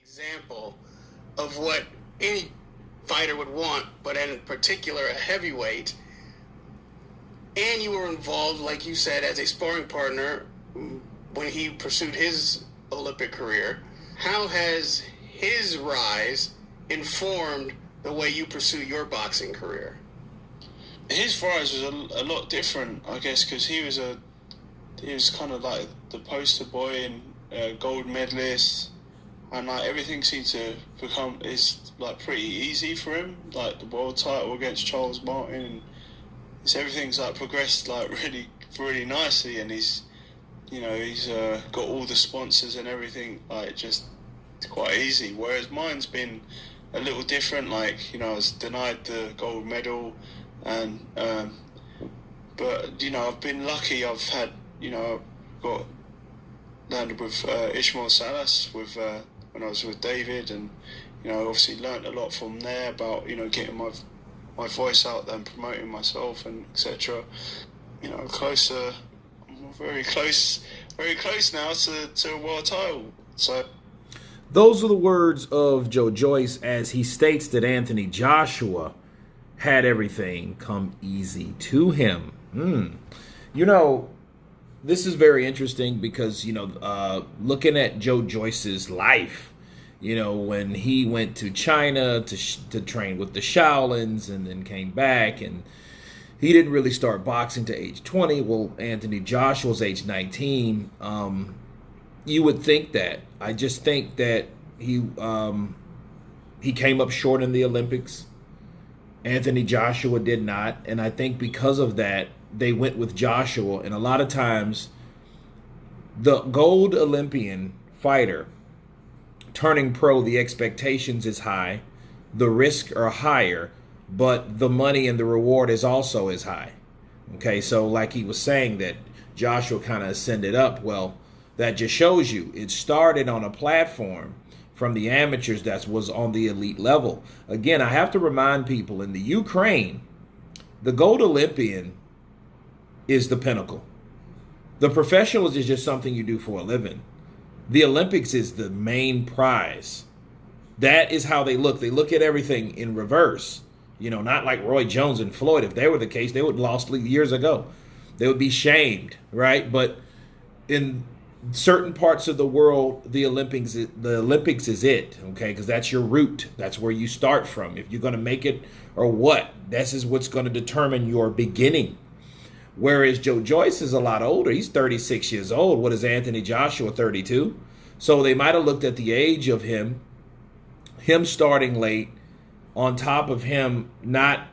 example of what any fighter would want, but in particular a heavyweight. And you were involved, like you said, as a sparring partner when he pursued his Olympic career. How has his rise informed the way you pursue your boxing career? His rise was a lot different, I guess, because he was kind of like the poster boy and gold medalist, and like everything seemed to become is like pretty easy for him, like the world title against Charles Martin, and everything's like progressed like really nicely, and he's got all the sponsors and everything, like just it's quite easy. Whereas mine's been a little different. Like I was denied the gold medal, and but I've been lucky. I've had got landed with Ishmael Salas with when I was with David, and obviously learnt a lot from there about getting my voice out there and promoting myself and etc. Closer. I'm very close now to a world title. So. Those are the words of Joe Joyce as he states that Anthony Joshua had everything come easy to him. This is very interesting because, looking at Joe Joyce's life, when he went to China to train with the Shaolins and then came back, and he didn't really start boxing to age 20. Well, Anthony Joshua's age 19. You would think that. I just think that he came up short in the Olympics. Anthony Joshua did not, and I think because of that, they went with Joshua. And a lot of times, the gold Olympian fighter turning pro, the expectations is high, the risks are higher, but the money and the reward is also as high. Okay, so like he was saying that Joshua kind of ascended up. Well, that just shows you it started on a platform from the amateurs that was on the elite level. Again, I have to remind people, in the Ukraine, the gold Olympian is the pinnacle. The professionals is just something you do for a living. The Olympics is the main prize. That is how they look. They look at everything in reverse. Not like Roy Jones and Floyd. If they were the case, they would have lost years ago. They would be shamed, right? But in certain parts of the world, the Olympics is it, okay? Because that's your root. That's where you start from. If you're going to make it or what, this is what's going to determine your beginning. Whereas Joe Joyce is a lot older. He's 36 years old. What is Anthony Joshua, 32? So they might have looked at the age of him starting late, on top of him not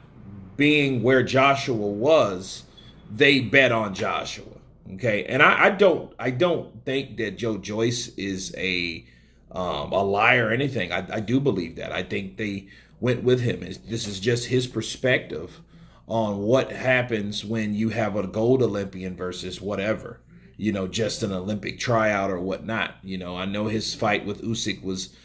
being where Joshua was, they bet on Joshua. Okay, and I don't think that Joe Joyce is a liar or anything. I do believe that. I think they went with him. This is just his perspective on what happens when you have a gold Olympian versus whatever, just an Olympic tryout or whatnot. I know his fight with Usyk was,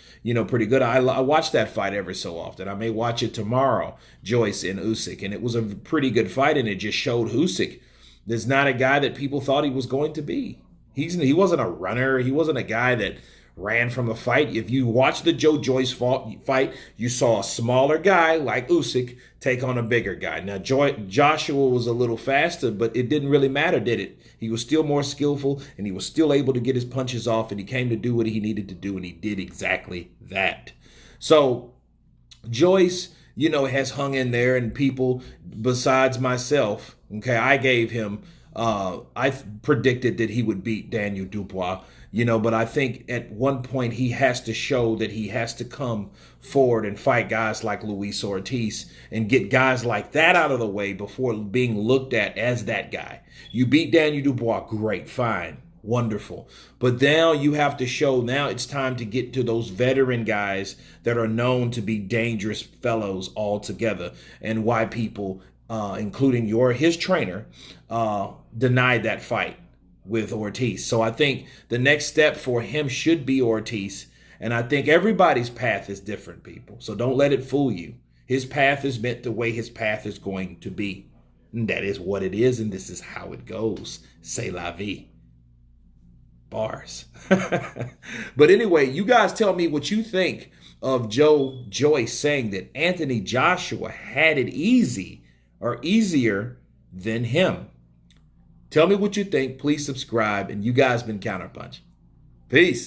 pretty good. I watch that fight every so often. I may watch it tomorrow, Joyce and Usyk, and it was a pretty good fight, and it just showed Usyk there's not a guy that people thought he was going to be. He wasn't a runner. He wasn't a guy that ran from a fight. If you watch the Joe Joyce fight, you saw a smaller guy like Usyk take on a bigger guy. Now, Joshua was a little faster, but it didn't really matter, did it? He was still more skillful, and he was still able to get his punches off, and he came to do what he needed to do, and he did exactly that. So Joyce, has hung in there, and people besides myself, okay, I gave him, I predicted that he would beat Daniel Dubois, but I think at one point he has to show that he has to come forward and fight guys like Luis Ortiz and get guys like that out of the way before being looked at as that guy. You beat Daniel Dubois, great, fine. Wonderful. But now you have to show, now it's time to get to those veteran guys that are known to be dangerous fellows altogether, and why people, including his trainer, denied that fight with Ortiz. So I think the next step for him should be Ortiz. And I think everybody's path is different, people. So don't let it fool you. His path is meant the way his path is going to be. And that is what it is, and this is how it goes. C'est la vie. Bars. But anyway, you guys tell me what you think of Joyce saying that Anthony Joshua had it easy or easier than him. Tell me what you think. Please subscribe. And you guys been Counterpunch. Peace.